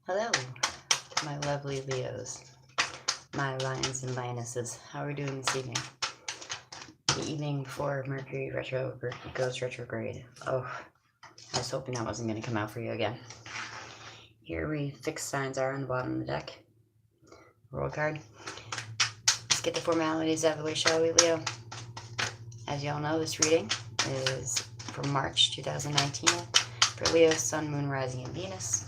Hello, my lovely Leos, my lions and lionesses. How are we doing this evening? The evening before Mercury goes retrograde. Oh, I was hoping that wasn't going to come out for you again. Here we fixed signs are on the bottom of the deck. Roll card. Let's get the formalities out of the way, shall we, Leo? As y'all know, this reading is from March 2019 for Leo, Sun, Moon, Rising, and Venus.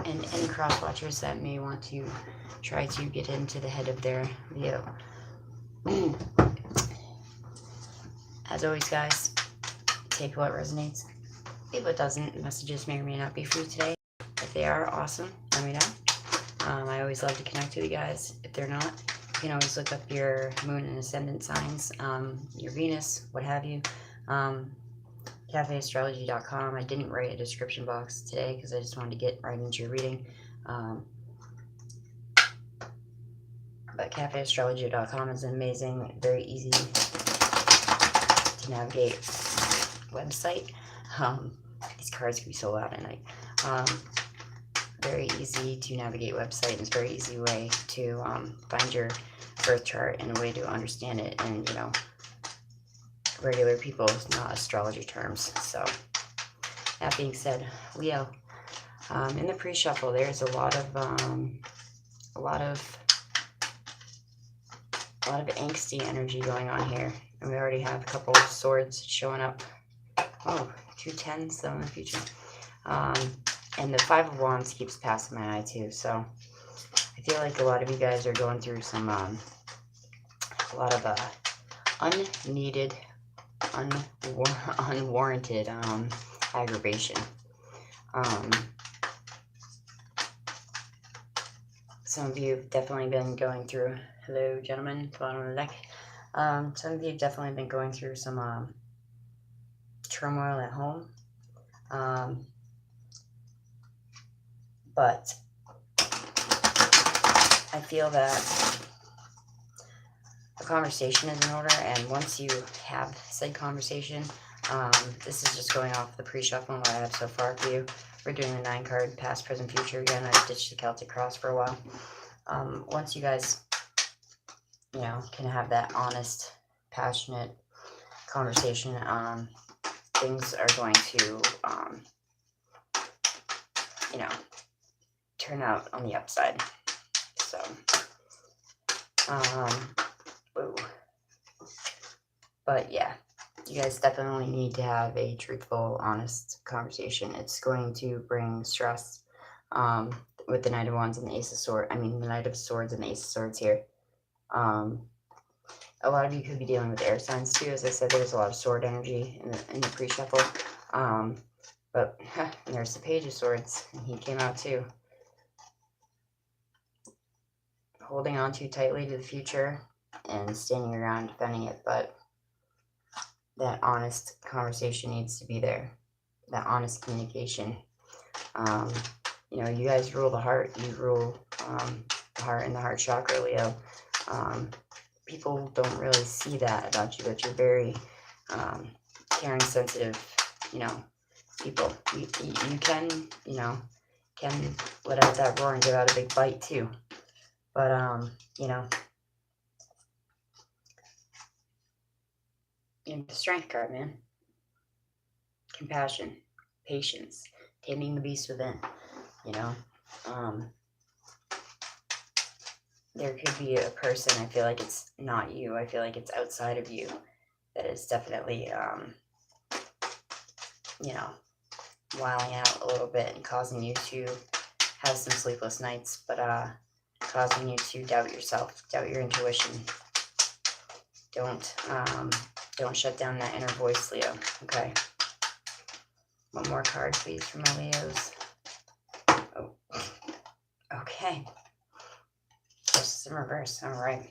And any cross watchers that may want to try to get into the head of their Leo. As always, guys, take what resonates. If it doesn't, messages may or may not be for you today. If they are, awesome, let me know. I always love to connect with you guys. If they're not, you can always look up your moon and ascendant signs, your Venus, what have you. CafeAstrology.com. I didn't write a description box today because I just wanted to get right into your reading. But CafeAstrology.com is an amazing, very easy to navigate website. These cards can be so loud at night. Very easy to navigate website. It's a very easy way to find your birth chart and a way to understand it, and regular people, not astrology terms. So that being said, Leo, in the pre-shuffle, there's a lot of angsty energy going on here, and we already have a couple of swords showing up. Oh, 2 10s though in the future. And the 5 of Wands keeps passing my eye too, so I feel like a lot of you guys are going through some a lot of unneeded, unwarranted aggravation. Some of you have definitely been going through, hello gentlemen, bottom of the deck. Some of you have definitely been going through some turmoil at home. But I feel that a conversation is in order, and once you have said conversation, this is just going off the pre-shuffle and what I have so far for you. We're doing the 9 card past, present, future again. I ditched the Celtic cross for a while. Once you guys, can have that honest, passionate conversation, things are going to, turn out on the upside. So, but yeah, you guys definitely need to have a truthful, honest conversation. It's going to bring stress, with the Knight of Wands and the Ace of Swords. The Knight of Swords and the Ace of Swords here. A lot of you could be dealing with air signs too. As I said, there's a lot of sword energy in the pre-shuffle. But there's the Page of Swords, and he came out too. Holding on too tightly to the future and standing around defending it, but that honest conversation needs to be there. That honest communication. You guys rule the heart. You rule the heart and the heart chakra, Leo. People don't really see that about you, but you're very caring, sensitive, people. You can, can let out that roar and give out a big bite too. But, the Strength card, man. Compassion, patience, taming the beast within, there could be a person, I feel like it's not you, I feel like it's outside of you, that is definitely, wiling out a little bit and causing you to have some sleepless nights, but causing you to doubt yourself, doubt your intuition. Don't shut down that inner voice, Leo. Okay. One more card, please, for my Leos. Oh. Okay. Just in reverse. All right.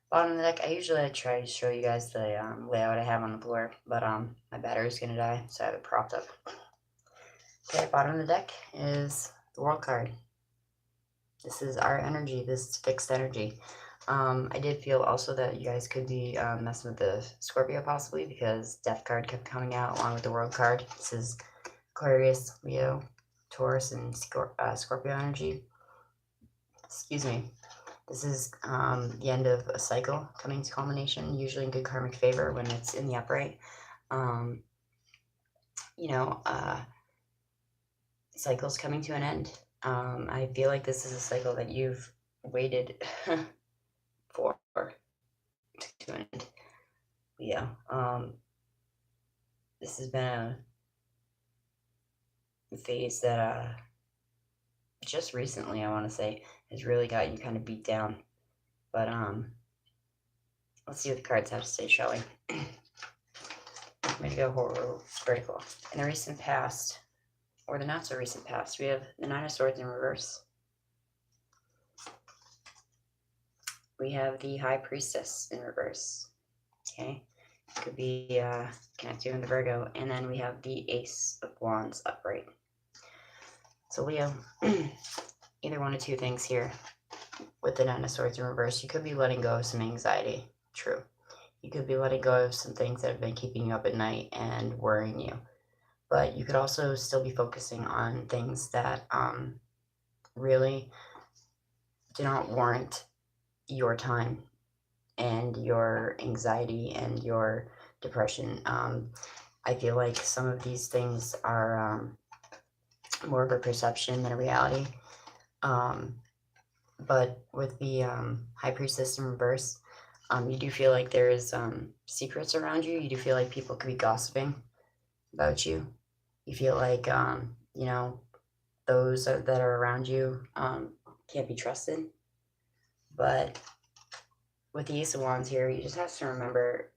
Bottom of the deck. I usually try to show you guys the layout I have on the floor, but my battery's gonna die, so I have it propped up. Okay. Bottom of the deck is the World card. This is our energy. This is fixed energy. I did feel also that you guys could be messing with the Scorpio possibly, because Death card kept coming out along with the World card. This is Aquarius, Leo, Taurus and Scorpio energy. Excuse me. This is the end of a cycle coming to culmination, usually in good karmic favor when it's in the upright. Cycle's coming to an end. I feel like this is a cycle that you've waited for to an end. Yeah. This has been a phase that just recently, I want to say, has really got you kind of beat down. But let's see what the cards have to say, shall we? I'm going to go vertical. In the recent past, or the not so recent past, we have the Nine of Swords in reverse. We have the High Priestess in reverse. Okay. Could be connected with the Virgo. And then we have the Ace of Wands upright. So Leo, either one of two things here with the Nine of Swords in reverse. You could be letting go of some anxiety. True. You could be letting go of some things that have been keeping you up at night and worrying you. But you could also still be focusing on things that really do not warrant your time and your anxiety and your depression. I feel like some of these things are more of a perception than a reality. But with the High Priestess in reverse, you do feel like there is secrets around you. You do feel like people could be gossiping about you. You feel like, those that are around you can't be trusted. But with the Ace of Wands here, you just have to remember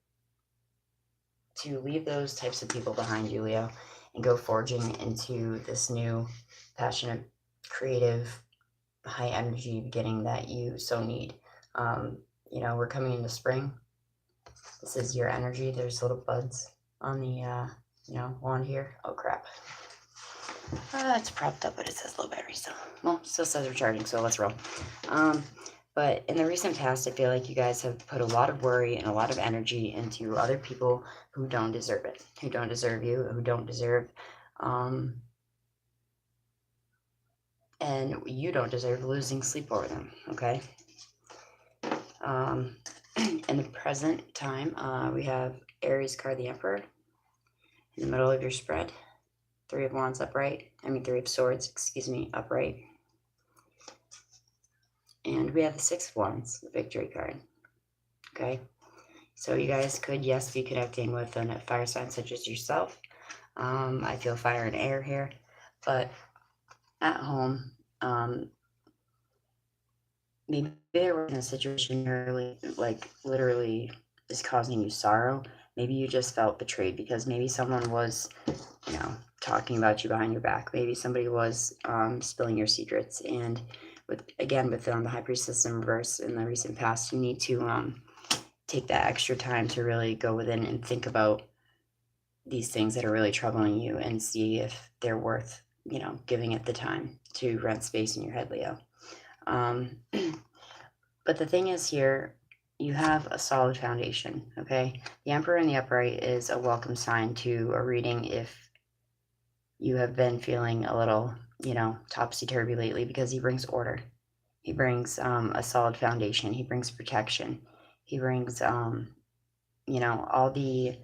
to leave those types of people behind you, Leo, and go forging into this new, passionate, creative, high energy beginning that you so need. We're coming into spring. This is your energy. There's little buds on the, wand here. Oh, crap. It's propped up, but it says low battery still. Well, still says recharging, so let's roll. But in the recent past, I feel like you guys have put a lot of worry and a lot of energy into other people who don't deserve it, who don't deserve you, who don't deserve, and you don't deserve losing sleep over them, okay? In the present time, we have Aries card, the Emperor, in the middle of your spread. Three of Wands upright. Three of Swords, upright. And we have the Six of Wands, the Victory card. Okay? So you guys could, yes, be connecting with a fire sign such as yourself. I feel fire and air here. But at home, maybe they're in a situation where, literally is causing you sorrow. Maybe you just felt betrayed because maybe someone was, talking about you behind your back. Maybe somebody was spilling your secrets. And with the High Priestess in reverse in the recent past, you need to take that extra time to really go within and think about these things that are really troubling you and see if they're worth, giving it the time to rent space in your head, Leo. But the thing is here, you have a solid foundation, okay? The Emperor in the upright is a welcome sign to a reading if you have been feeling a little, topsy-turvy lately, because he brings order. He brings a solid foundation. He brings protection. He brings, all the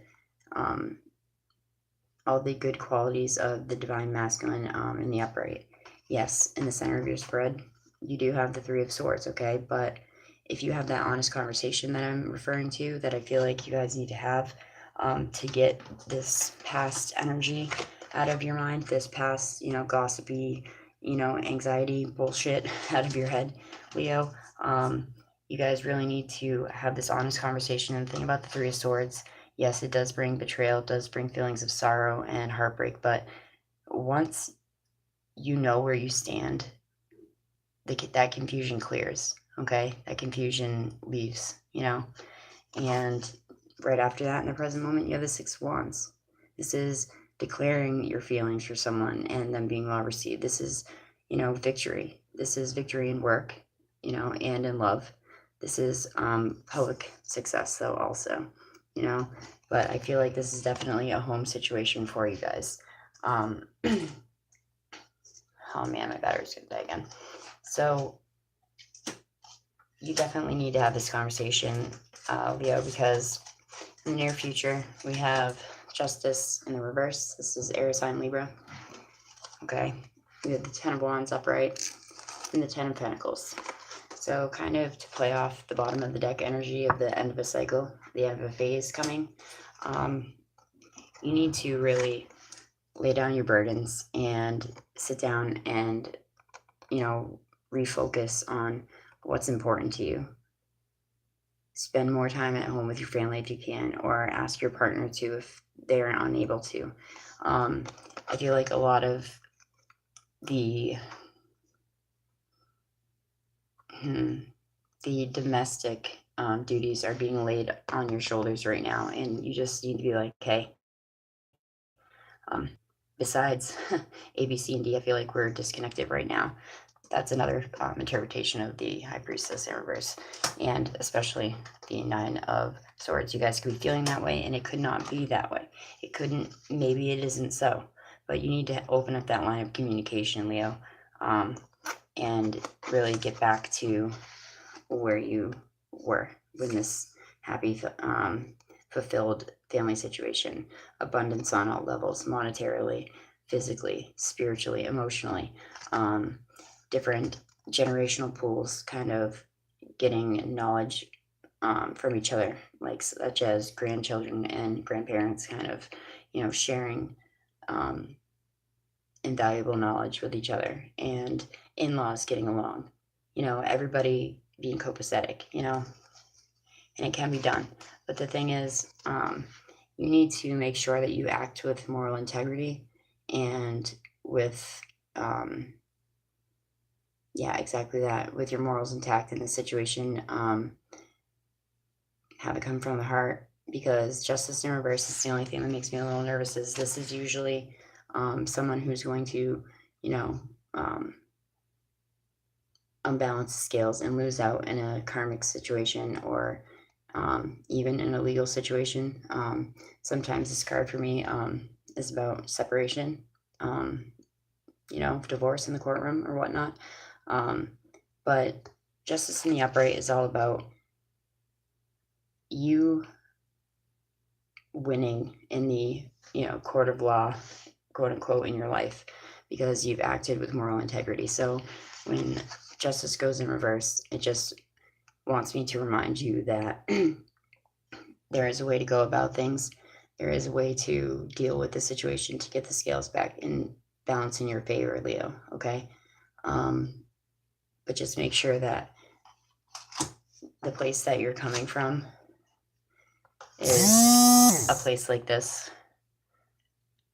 good qualities of the divine masculine in the upright. Yes, in the center of your spread, you do have the Three of Swords, okay? But if you have that honest conversation that I'm referring to, that I feel like you guys need to have to get this past energy out of your mind, this past, gossipy, anxiety bullshit out of your head, Leo, you guys really need to have this honest conversation. And the thing about the Three of Swords, yes, it does bring betrayal, it does bring feelings of sorrow and heartbreak, but once you know where you stand, that confusion clears, okay? That confusion leaves, and right after that, in the present moment, you have the Six of Wands. This is declaring your feelings for someone and them being well received. This is, victory. This is victory in work, and in love. This is public success, though, also, but I feel like this is definitely a home situation for you guys. Oh man, my battery's gonna die again. So you definitely need to have this conversation, Leo, because in the near future we have Justice in the reverse. This is air sign Libra. Okay, we have the Ten of Wands upright and the Ten of Pentacles. So kind of to play off the bottom of the deck energy of the end of a cycle, the end of a phase coming, you need to really lay down your burdens and sit down and, refocus on what's important to you. Spend more time at home with your family if you can, or ask your partner to if they're unable to. I feel like a lot of the domestic duties are being laid on your shoulders right now, and you just need to be like, hey, besides A, B, C, and D, I feel like we're disconnected right now. That's another interpretation of the High Priestess in reverse, and especially the Nine of Swords. You guys could be feeling that way, and it could not be that way. It couldn't, maybe it isn't so, but you need to open up that line of communication, Leo, and really get back to where you were when this happy, fulfilled family situation, abundance on all levels, monetarily, physically, spiritually, emotionally, different generational pools, kind of getting knowledge from each other, like such as grandchildren and grandparents, kind of, sharing invaluable knowledge with each other, and in-laws getting along, everybody being copacetic, and it can be done. But the thing is, you need to make sure that you act with moral integrity and with, exactly that, with your morals intact in the situation. Have it come from the heart, because Justice in reverse is the only thing that makes me a little nervous. Is this is usually someone who's going to, unbalance the scales and lose out in a karmic situation, or even in a legal situation. Sometimes this card for me is about separation, divorce in the courtroom or whatnot. But Justice in the upright is all about you winning in the, court of law, quote unquote, in your life, because you've acted with moral integrity. So when Justice goes in reverse, it just wants me to remind you that there is a way to go about things. There is a way to deal with the situation to get the scales back in balance in your favor, Leo. Okay. But just make sure that the place that you're coming from is a place like this,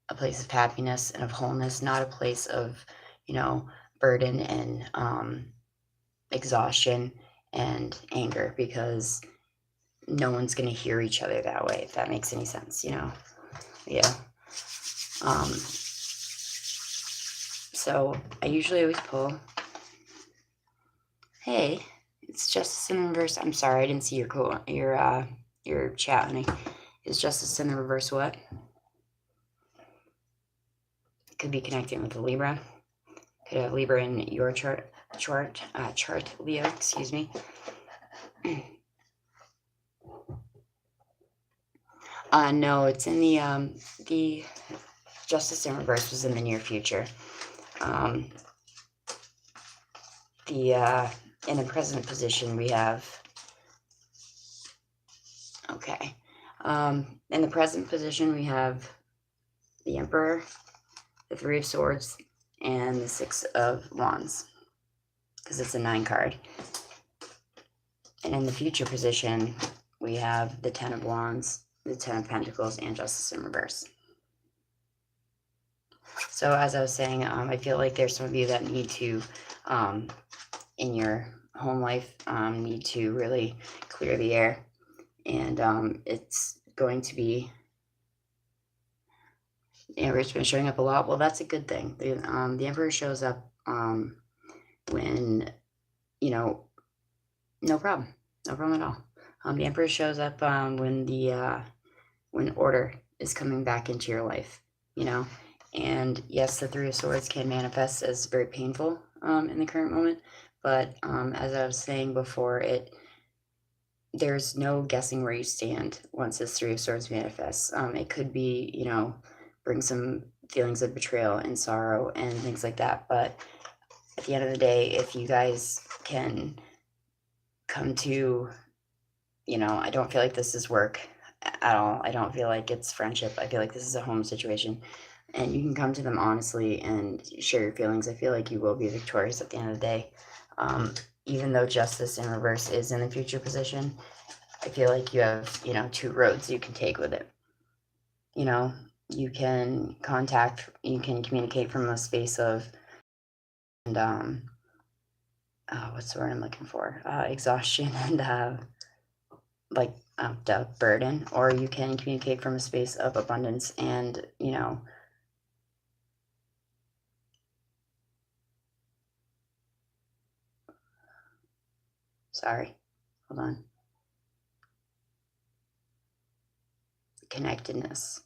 a place of happiness and of wholeness, not a place of, burden and exhaustion and anger, because no one's going to hear each other that way, if that makes any sense, Yeah. So I usually always pull. Hey, it's Justice in the reverse. I'm sorry, I didn't see your chat, honey. Is Justice in the reverse what? Could be connecting with the Libra. Could have Libra in your chart, Leo. Excuse me. No, it's in the Justice in reverse was in the near future. In the present position we have. Okay. In the present position we have the Emperor, the Three of Swords, and the Six of Wands, because it's a 9 card. And in the future position, we have the Ten of Wands, the Ten of Pentacles, and Justice in reverse. So as I was saying, I feel like there's some of you that need to, in your home life, need to really clear the air. And it's going to be, it's been showing up a lot. Well, that's a good thing. The Emperor shows up when, no problem at all. The Emperor shows up when order is coming back into your life, And yes, the Three of Swords can manifest as very painful in the current moment. But as I was saying before, there's no guessing where you stand once this Three of Swords manifests. It could be, bring some feelings of betrayal and sorrow and things like that. But at the end of the day, if you guys can come to, I don't feel like this is work at all. I don't feel like it's friendship. I feel like this is a home situation. And you can come to them honestly and share your feelings. I feel like you will be victorious at the end of the day. Even though justice in reverse is in the future position, I feel like you have, two roads you can take with it. You can communicate from a space of, and what's the word I'm looking for? Exhaustion and the burden, or you can communicate from a space of abundance and, sorry, hold on. Connectedness,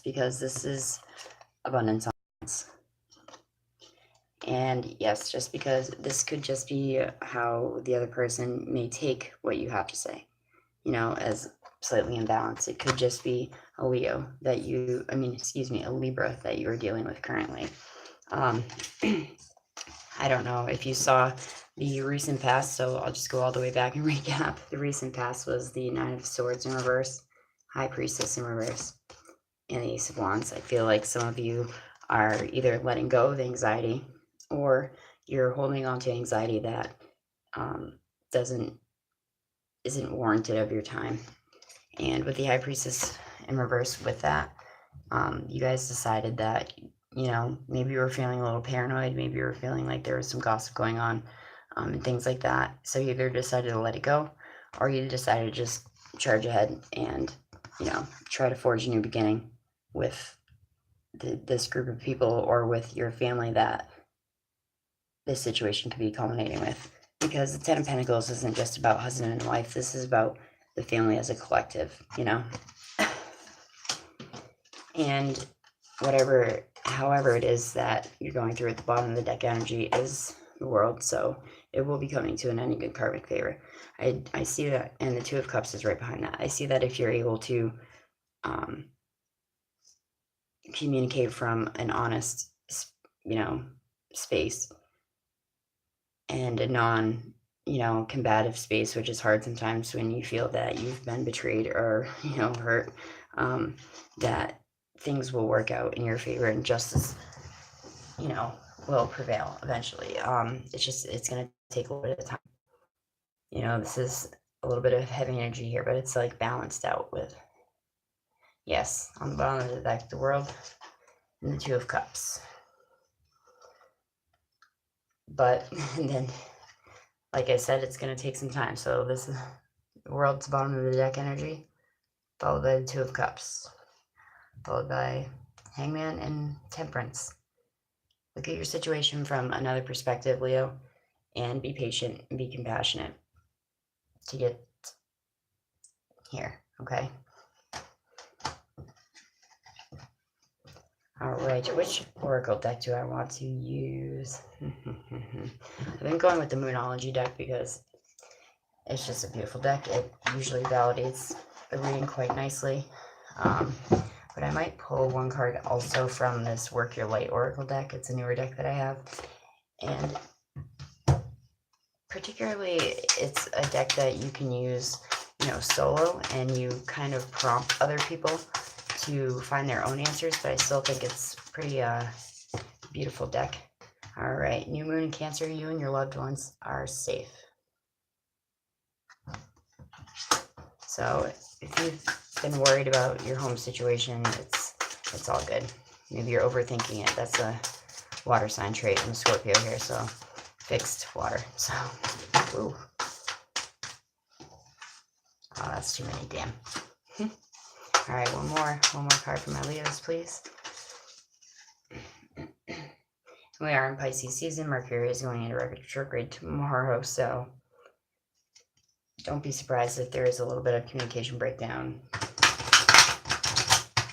because this is abundance. And yes, just because this could just be how the other person may take what you have to say, as slightly imbalanced. It could just be a Libra that you are dealing with currently. I don't know if you saw the recent past, so I'll just go all the way back and recap. The recent past was the Nine of Swords in reverse, High Priestess in reverse, and the Ace of Wands. I feel like some of you are either letting go of anxiety, or you're holding on to anxiety that isn't warranted of your time. And with the High Priestess in reverse with that, you guys decided that, maybe you were feeling a little paranoid, maybe you were feeling like there was some gossip going on, and things like that. So you either decided to let it go, or you decided to just charge ahead and, try to forge a new beginning with this group of people, or with your family that this situation could be culminating with. Because the Ten of Pentacles isn't just about husband and wife. This is about the family as a collective, And however it is that you're going through at the bottom of the deck energy is the World, so it will be coming to an end in good karmic favor. I see that, and the Two of Cups is right behind that. I see that if you're able to communicate from an honest, space, and a non, combative space, which is hard sometimes when you feel that you've been betrayed or, hurt, that things will work out in your favor and justice, will prevail eventually. It's going to take a little bit of time. This is a little bit of heavy energy here, but it's like balanced out with, yes, on the bottom of the deck, the World and the Two of Cups. But then, like I said, it's going to take some time. So this is the World's bottom of the deck energy, followed by the Two of Cups, followed by Hangman and Temperance. Look at your situation from another perspective, Leo, and be patient and be compassionate to get here, okay? All right, which oracle deck do I want to use? I've been going with the Moonology deck because it's just a beautiful deck. It usually validates the reading quite nicely. But I might pull one card also from this Work Your Light oracle deck. It's a newer deck that I have. And particularly, it's a deck that you can use, solo, and you kind of prompt other people to find their own answers, but I still think it's pretty beautiful deck. All right, New Moon in Cancer, you and your loved ones are safe. So if you've been worried about your home situation, it's all good. Maybe you're overthinking it. That's a water sign trait in Scorpio here, so fixed water. So, ooh. Oh, that's too many, damn. All right, one more card for my Leos, please. We are in Pisces season. Mercury is going into retrograde tomorrow, so don't be surprised if there is a little bit of communication breakdown.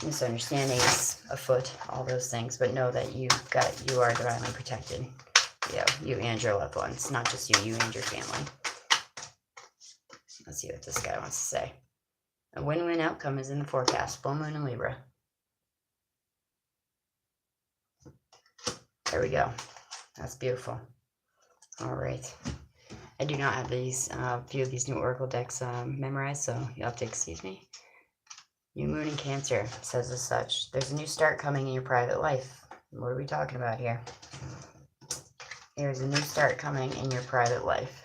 misunderstandings afoot, all those things, but know that you are divinely protected. You and your loved ones, not just you and your family. Let's see what this guy wants to say. A win-win outcome is in the forecast. Full moon in Libra. There we go. That's beautiful. All right. I do not have these few of these new Oracle decks memorized, so you'll have to excuse me. New moon in Cancer says as such. There's a new start coming in your private life. What are we talking about here? There's a new start coming in your private life.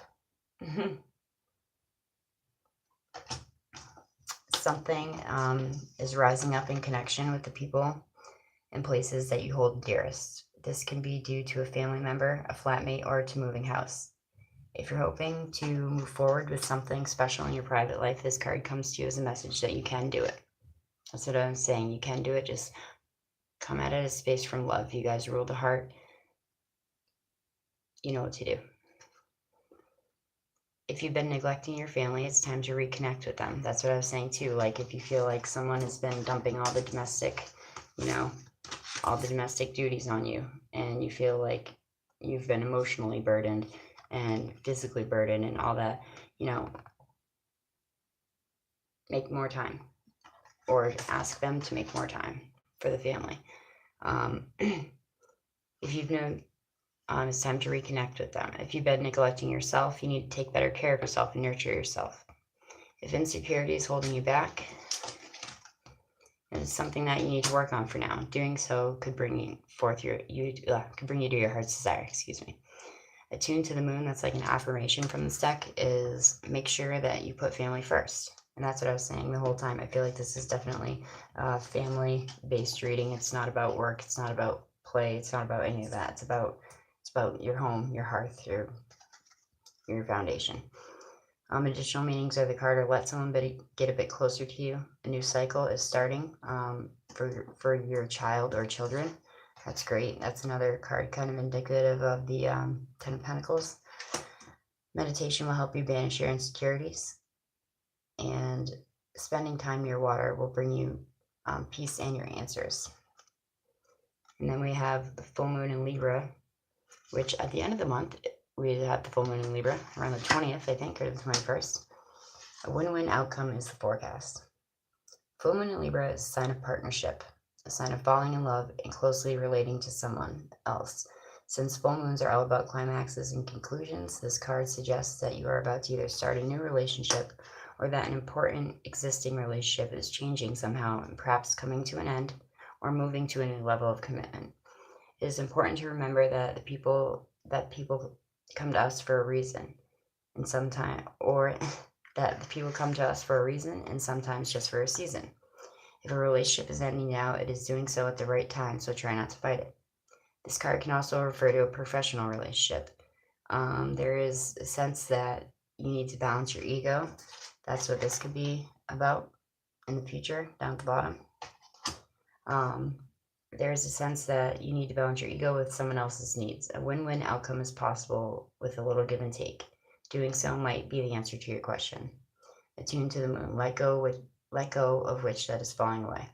Something is rising up in connection with the people and places that you hold dearest. This can be due to a family member, a flatmate, or to moving house. If you're hoping to move forward with something special in your private life, this card comes to you as a message that you can do it. That's what I'm saying. You can do it. Just come at it as space from love. You guys rule the heart. You know what to do. If you've been neglecting your family, it's time to reconnect with them. That's what I was saying too. Like if you feel like someone has been dumping all the domestic, all the domestic duties on you, and you feel like you've been emotionally burdened and physically burdened and all that, make more time, or ask them to make more time for the family. If you've known, it's time to reconnect with them. If you've been neglecting yourself, you need to take better care of yourself and nurture yourself. If insecurity is holding you back, it's something that you need to work on for now. Doing so could bring you to your heart's desire. Excuse me. Attuned to the moon, that's like an affirmation from this deck, is make sure that you put family first. And that's what I was saying the whole time. I feel like this is definitely a family-based reading. It's not about work. It's not about play. It's not about any of that. It's about your home, your hearth, your foundation. Additional meanings of the card are let someone get a bit closer to you. A new cycle is starting for your child or children. That's great. That's another card kind of indicative of the Ten of Pentacles. Meditation will help you banish your insecurities. And spending time near water will bring you peace and your answers. And then we have the full moon in Libra, which at the end of the month, we have the full moon in Libra around the 20th, I think, or the 21st. A win-win outcome is the forecast. Full moon in Libra is a sign of partnership, a sign of falling in love and closely relating to someone else. Since full moons are all about climaxes and conclusions, this card suggests that you are about to either start a new relationship or that an important existing relationship is changing somehow and perhaps coming to an end or moving to a new level of commitment. It is important to remember that people come to us for a reason, and sometimes just for a season. If a relationship is ending now, it is doing so at the right time, so try not to fight it. This card can also refer to a professional relationship. There is a sense that you need to balance your ego. That's what this could be about in the future, down at the bottom. There's a sense that you need to balance your ego with someone else's needs. A win-win outcome is possible with a little give and take. Doing so might be the answer to your question. Attune to the moon. Let go of which that is falling away.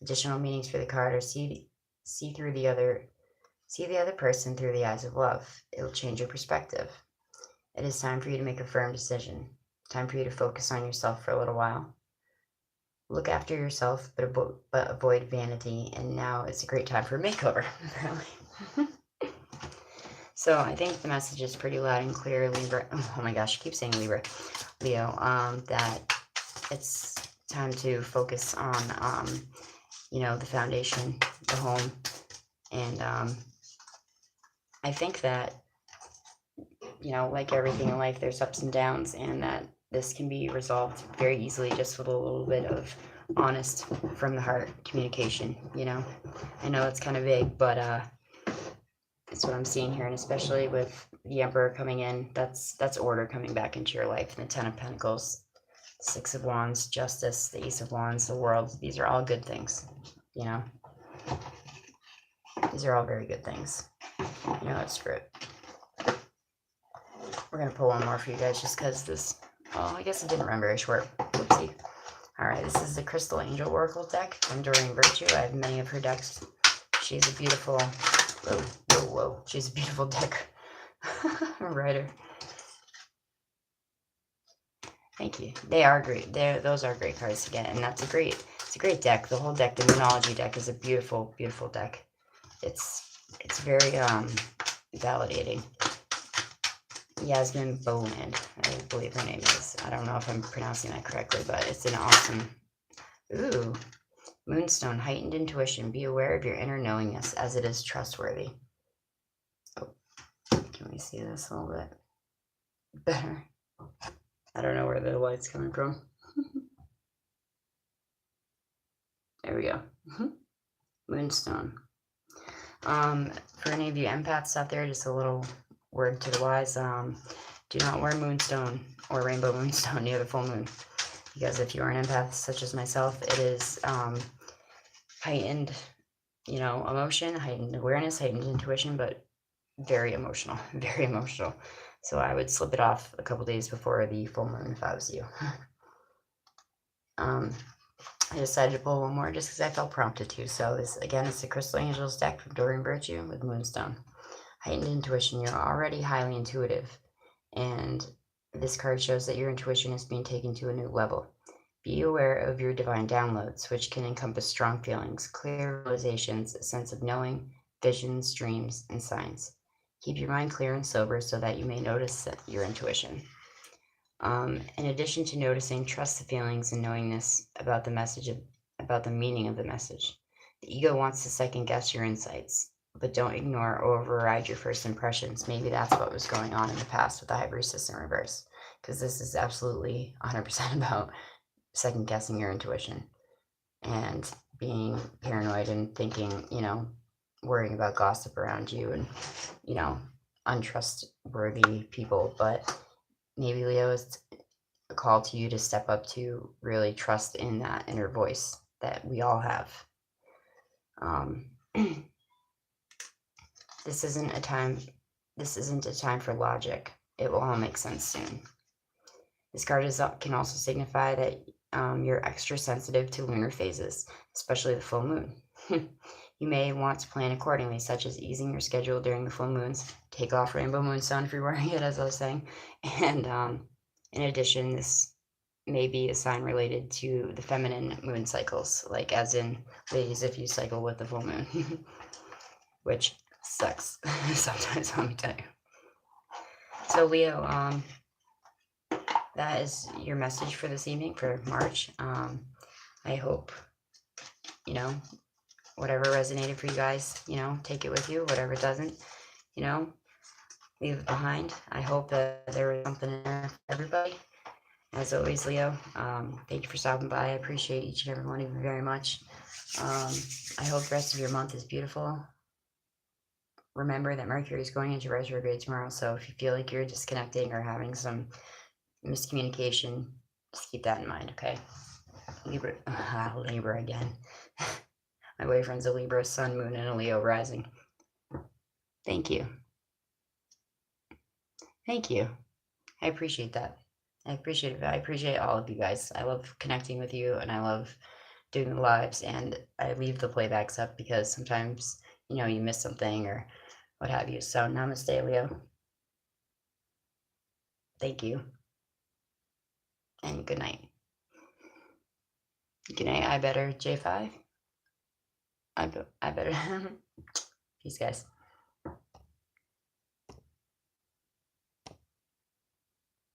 Additional meanings for the card are see the other person through the eyes of love. It will change your perspective. It is time for you to make a firm decision. Time for you to focus on yourself for a little while. Look after yourself, but avoid vanity. And now it's a great time for a makeover, apparently. So I think the message is pretty loud and clear, Libra. Oh my gosh, I keep saying Libra. Leo, that it's time to focus on, the foundation, the home. And I think that, like everything in life, there's ups and downs, and that this can be resolved very easily just with a little bit of honest, from the heart communication, I know it's kind of vague, but it's what I'm seeing here, and especially with the Emperor coming in, that's order coming back into your life. And the Ten of Pentacles, Six of Wands, Justice, the Ace of Wands, the World, these are all good things, These are all very good things. Let's screw it. We're going to pull one more for you guys just because this, I guess it didn't run very short. Whoopsie. Alright, this is the Crystal Angel Oracle deck from Doreen Virtue. I have many of her decks. She's a beautiful, whoa. She's a beautiful deck writer. Thank you. They are great. Those are great cards to get, and it's a great deck. The whole deck, the Moonology deck, is a beautiful, beautiful deck. It's very validating. Yasmin Boland, I believe her name is. I don't know if I'm pronouncing that correctly, but it's an awesome. Ooh, Moonstone, heightened intuition. Be aware of your inner knowingness, as it is trustworthy. Oh, can we see this a little bit better? I don't know where the light's coming from. There we go. Moonstone. For any of you empaths out there, just a little word to the wise. Do not wear moonstone or rainbow moonstone near the full moon. Because if you are an empath such as myself, it is heightened, emotion, heightened awareness, heightened intuition, but very emotional, very emotional. So I would slip it off a couple days before the full moon if I was you. I decided to pull one more just because I felt prompted to. So this, again, it's the Crystal Angels deck from Doreen Virtue with Moonstone. Heightened intuition. You're already highly intuitive. And this card shows that your intuition is being taken to a new level. Be aware of your divine downloads, which can encompass strong feelings, clear realizations, a sense of knowing, visions, dreams, and signs. Keep your mind clear and sober so that you may notice your intuition. In addition to noticing, trust the feelings and knowingness about the message, about the meaning of the message. The ego wants to second guess your insights, but don't ignore or override your first impressions. Maybe that's what was going on in the past with the High Priestess in reverse, because this is absolutely 100% about second guessing your intuition and being paranoid and thinking, worrying about gossip around you and, untrustworthy people. But maybe, Leo, is a call to you to step up to really trust in that inner voice that we all have. This isn't a time for logic. It will all make sense soon. This card can also signify that you're extra sensitive to lunar phases, especially the full moon. You may want to plan accordingly, such as easing your schedule during the full moons. Take off rainbow moonstone if you're wearing it, as I was saying. And in addition, this may be a sign related to the feminine moon cycles, like as in, ladies, if you cycle with the full moon, which sucks sometimes, let me tell you. So, Leo, that is your message for this evening for March. I hope, whatever resonated for you guys, take it with you. Whatever doesn't, leave it behind. I hope that there was something in there for everybody. As always, Leo, thank you for stopping by. I appreciate each and every one of you very much. I hope the rest of your month is beautiful. Remember that Mercury is going into retrograde tomorrow, so if you feel like you're disconnecting or having some miscommunication, just keep that in mind, okay? Libra again. My boyfriend's a Libra, Sun, Moon, and a Leo rising. Thank you. Thank you. I appreciate that. I appreciate it. I appreciate all of you guys. I love connecting with you, and I love doing the lives, and I leave the playbacks up because sometimes, you miss something or what have you. So namaste, Leo. Thank you. And good night. Good night, I better J5. I better. Peace, guys.